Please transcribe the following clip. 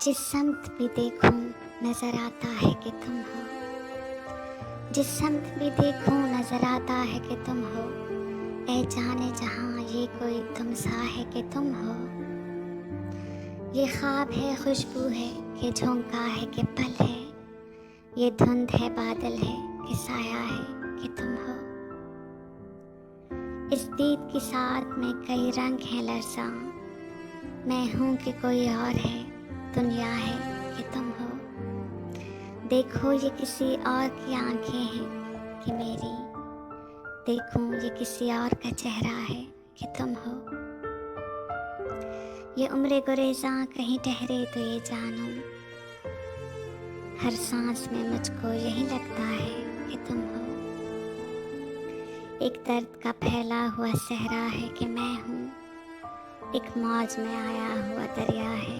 जिस समत भी देखूं नजर आता है कि तुम हो। जिस समत भी देखूं नजर आता है कि तुम हो। ऐ जाने जहां ये कोई तुम सा है कि तुम हो। ये ख्वाब है, खुशबू है कि झोंका है कि पल है। ये धुंध है, बादल है कि साया है कि तुम हो। इस दीद की साथ में कई रंग हैं लरज़ां। मैं हूँ कि कोई और है, दुनिया है कि तुम हो। देखो ये किसी और की आंखें हैं कि मेरी। देखूं ये किसी और का चेहरा है कि तुम हो। ये उम्र गुरेज़ां कहीं ठहरे तो ये जानूं। हर सांस में मुझको यही लगता है कि तुम हो। एक दर्द का फैला हुआ सहरा है कि मैं हूँ। एक मौज में आया हुआ दरिया है